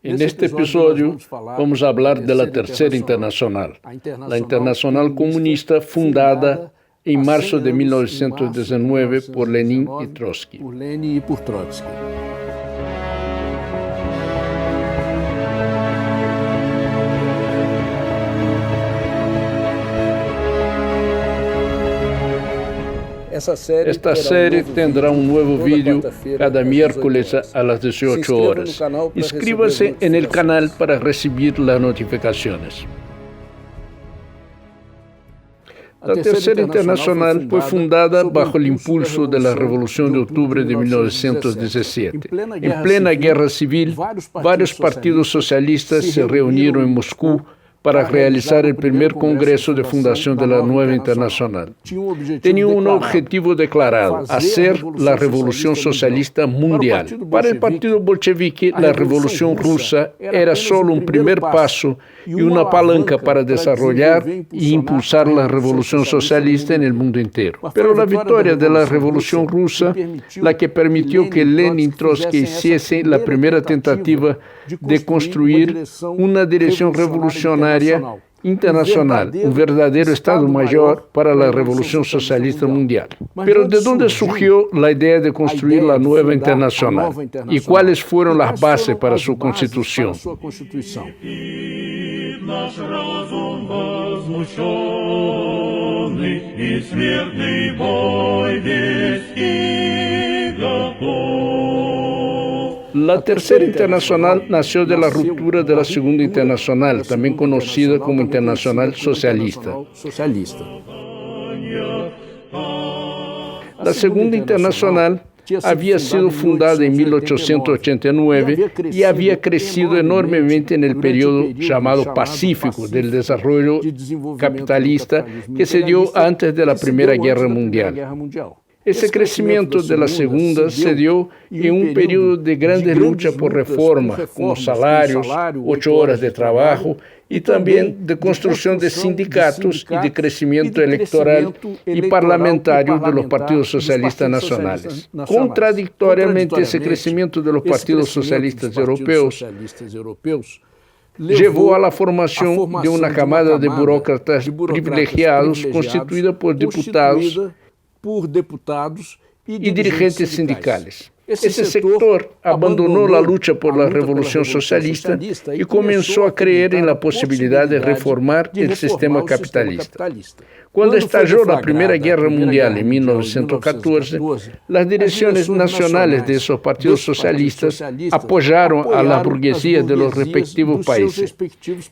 En este episodio vamos a hablar de la Tercera Internacional, la Internacional Comunista fundada en marzo de 1919 por Lenin y Trotsky. Esta serie tendrá un nuevo vídeo cada miércoles a las 18 horas. Inscríbase en el canal para recibir las notificaciones. La Tercera Internacional fue fundada bajo el impulso de la Revolución de Octubre de 1917. En plena guerra civil, varios partidos socialistas se reunieron en Moscú para realizar el primer congreso de fundación de la nueva Internacional. Tenía un objetivo declarado: hacer la revolución socialista mundial. Para el partido bolchevique, la revolución rusa era solo un primer paso y una palanca para desarrollar y impulsar la revolución socialista en el mundo entero. Pero la victoria de la revolución rusa, la que permitió que Lenin y Trotsky hiciesen la primera tentativa de construir una dirección revolucionaria internacional, un verdadero Estado Mayor para la revolución socialista mundial. Pero ¿de dónde surgió la idea de construir la nueva Internacional? ¿Y cuáles fueron las bases para su constitución? La Tercera Internacional nació de la ruptura de la Segunda Internacional, también conocida como Internacional Socialista. La Segunda Internacional había sido fundada en 1889 y había crecido enormemente en el periodo llamado Pacífico del desarrollo capitalista que se dio antes de la Primera Guerra Mundial. Ese crecimiento de la segunda se dio en un periodo de grandes luchas por reformas, como salarios, 8 horas de trabajo, y también de construcción de sindicatos y de crecimiento electoral y parlamentario de los partidos socialistas nacionales. Contradictoriamente, ese crecimiento de los partidos socialistas europeos llevó a la formación de una camada de burócratas privilegiados constituida por deputados y dirigentes sindicales. Ese sector abandonó la lucha por la revolución socialista y comenzó a creer en la posibilidad de reformar el sistema capitalista. Cuando estalló la Primera Guerra Mundial en 1914, las direcciones nacionales de esos partidos socialistas apoyaron a la burguesía de los respectivos países.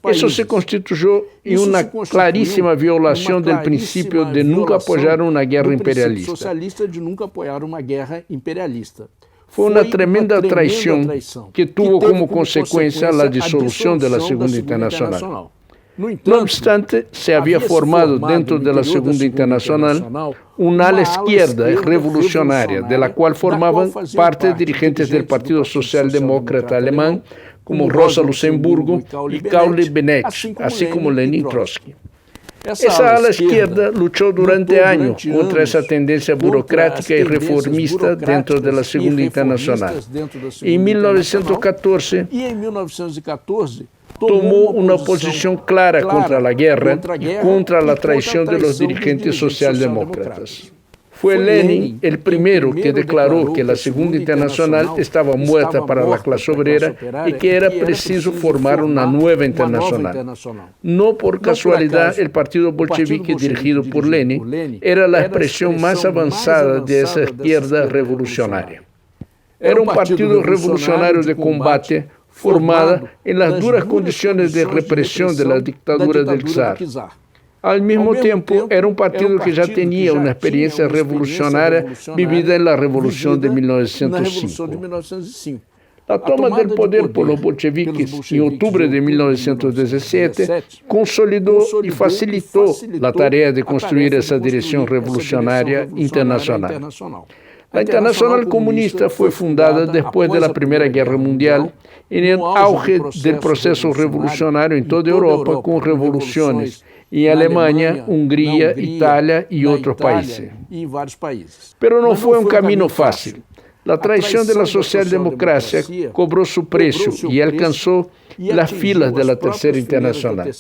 Eso se constituyó en una clarísima violación del principio de nunca apoyar una guerra imperialista. Fue una tremenda traición que tuvo como consecuencia la disolución de la Segunda Internacional. No obstante, se había formado dentro de la Segunda Internacional una ala izquierda revolucionaria, de la cual formaban parte dirigentes del Partido Socialdemócrata Alemán, como Rosa Luxemburgo y Karl Liebknecht, así como Lenin y Trotsky. Esa ala izquierda luchó durante años contra esa tendencia burocrática y reformista dentro de la Segunda Internacional. En 1914, tomó una posición clara contra la guerra y contra la traición de los dirigentes socialdemócratas. Fue Lenin el primero que declaró que la Segunda Internacional estaba muerta para la clase obrera y que era preciso formar una nueva internacional. No por casualidad, el partido bolchevique dirigido por Lenin era la expresión más avanzada de esa izquierda revolucionaria. Era un partido revolucionario de combate formada en las duras condiciones de represión de la dictadura del zar. Al mismo tiempo, era un partido que ya tenía una experiencia revolucionaria vivida en la Revolución de 1905. La toma del poder por los bolcheviques en octubre de 1917 consolidó y facilitó la tarea de construir esa dirección revolucionaria internacional. La Internacional Comunista fue fundada después de la Primera Guerra Mundial, en el auge del proceso revolucionario en toda Europa, con revoluciones en Alemania, Hungría, Italia y otros países. Pero no fue un camino fácil. La traición de la socialdemocracia cobró su precio y alcanzó las filas de la Tercera Internacional.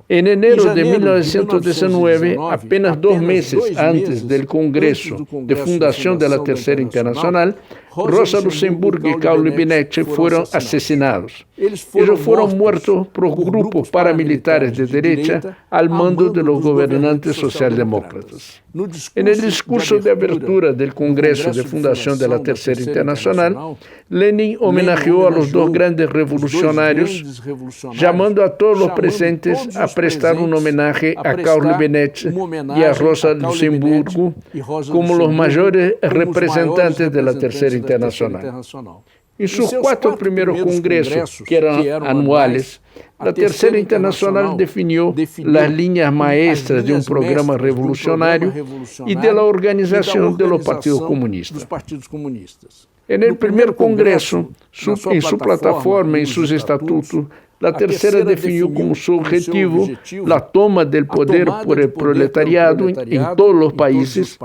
En enero de 1919, apenas 2 meses antes del Congreso de fundación de la Tercera Internacional, Rosa Luxemburgo y Carlo Libinetti fueron asesinados. Ellos fueron muertos por grupos paramilitares de derecha al mando de los gobernantes socialdemócratas. En el discurso de apertura del Congreso de fundación de la Tercera Internacional, Lenin homenajeó a los dos grandes revolucionarios, llamando a todos los presentes a prestar un homenaje a Carlo Libinetti y a Rosa Luxemburgo como los mayores representantes de la Tercera Internacional. En sus 4 primeros congresos, que eran anuales, la Tercera Internacional definió las líneas maestras de un programa revolucionario y de la organización de los partidos comunistas. En el primer congreso, en su plataforma y sus estatutos, la Tercera definió como su objetivo la toma del poder por el proletariado en todos los países,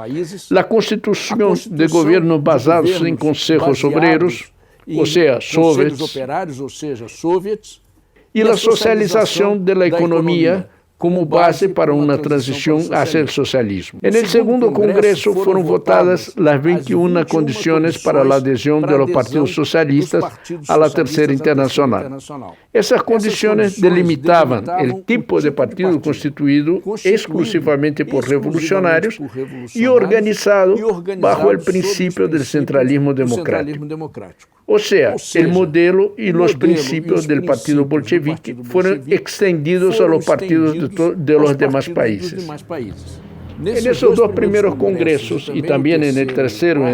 la constitución de gobiernos basados en consejos obreros, o sea, soviets, y la socialización de la economía como base para una transición hacia el socialismo. En el segundo congreso fueron votadas las 21 condiciones para la adhesión de los partidos socialistas a la Tercera Internacional. Esas condiciones delimitaban el tipo de partido constituido exclusivamente por revolucionarios y organizado bajo el principio del centralismo democrático. O sea, el modelo y los principios del partido bolchevique fueron extendidos a los partidos de los demás países. En esos 2 primeros congresos y también en el tercero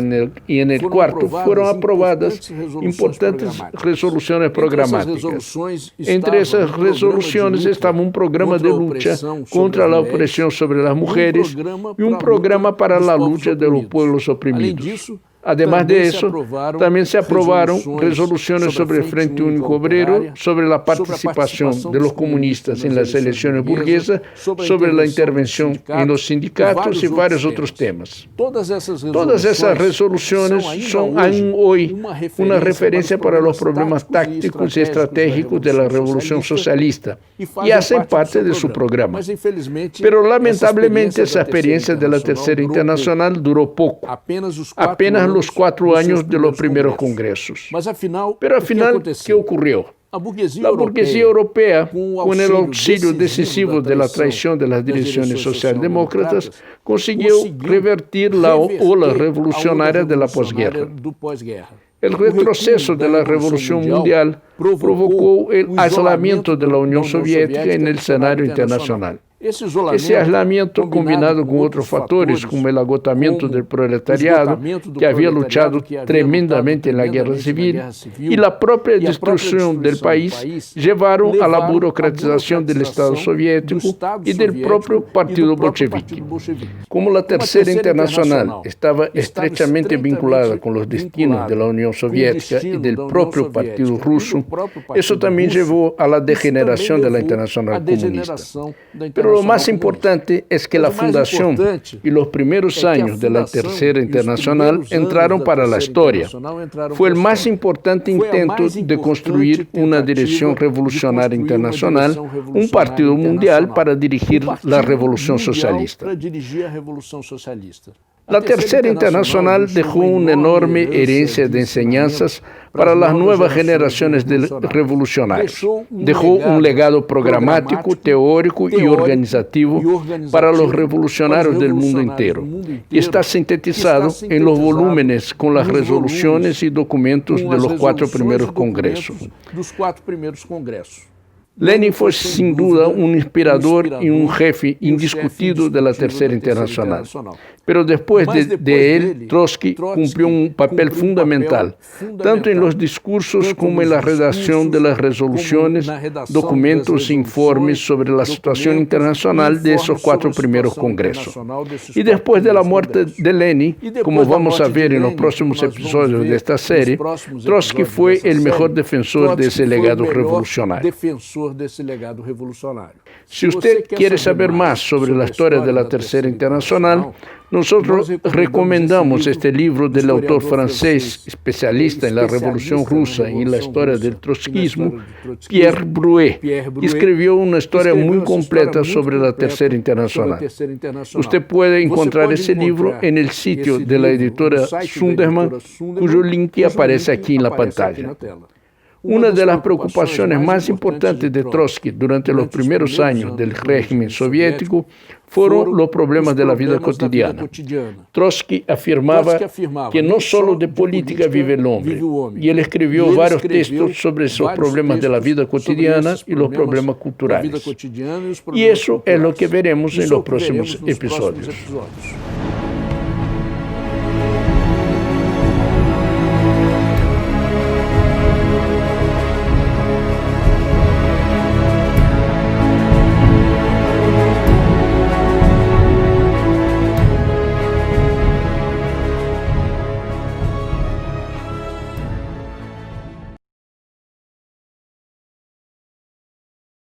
y en el cuarto fueron aprobadas importantes resoluciones programáticas. Entre esas resoluciones estaba un programa de lucha contra la opresión sobre las mujeres y un programa para la lucha de los pueblos oprimidos. Además de eso, también se aprobaron resoluciones sobre el Frente Único Obrero, sobre la participación de los comunistas en las elecciones burguesas, sobre la intervención en los sindicatos y varios otros temas. Todas esas resoluciones son aún hoy una referencia para los problemas tácticos y estratégicos de la Revolución Socialista y hacen parte de su programa. Pero lamentablemente esa experiencia de la Tercera Internacional duró poco, apenas los 4 años de los primeros congresos. Pero al final, ¿qué ocurrió? La burguesía europea, con el auxilio decisivo de la traición de las direcciones socialdemócratas, consiguió revertir la ola revolucionaria de la posguerra. El retroceso de la Revolución Mundial provocó el aislamiento de la Unión Soviética en el escenario internacional. Ese aislamiento, combinado con otros factores como el agotamiento del proletariado, que había luchado tremendamente en la guerra civil, y la propia destrucción del país, llevaron a la burocratización del Estado soviético y del propio partido bolchevique. Como la Tercera Internacional estaba estrechamente vinculada con los destinos de la Unión Soviética y del propio partido ruso, eso también llevó a la degeneración de la Internacional Comunista. Pero lo más importante es que la fundación y los primeros años de la Tercera Internacional entraron para la historia. Fue el más importante intento de construir una dirección revolucionaria internacional, un partido mundial para dirigir la revolución socialista. La Tercera Internacional dejó una enorme herencia de enseñanzas para las nuevas generaciones de revolucionarios. Dejó un legado programático, teórico y organizativo para los revolucionarios del mundo entero, y está sintetizado en los volúmenes con las resoluciones y documentos de los 4 primeros congresos. Lenin fue sin duda un inspirador y un jefe indiscutido de la Tercera Internacional. Pero después de él, Trotsky cumplió un papel fundamental, tanto en los discursos como en la redacción de las resoluciones, documentos e informes sobre la situación internacional de esos 4 primeros congresos. Y después de la muerte de Lenin, como vamos a ver en los próximos episodios de esta serie, Trotsky fue el mejor defensor de ese legado revolucionario. Si usted quiere saber más sobre la historia de la Tercera Internacional, nosotros recomendamos este libro del autor francés especialista en la Revolución Rusa y en la historia del trotskismo, Pierre Brouet. Escribió una historia muy completa sobre la Tercera Internacional. Usted puede encontrar ese libro en el sitio de la editora Sunderman, cuyo link aparece aquí en la pantalla. Una de las preocupaciones más importantes de Trotsky durante los primeros años del régimen soviético fueron los problemas de la vida cotidiana. Trotsky afirmaba que no solo de política vive el hombre, y él escribió varios textos sobre esos problemas de la vida cotidiana y los problemas culturales. Y eso es lo que veremos en los próximos episodios.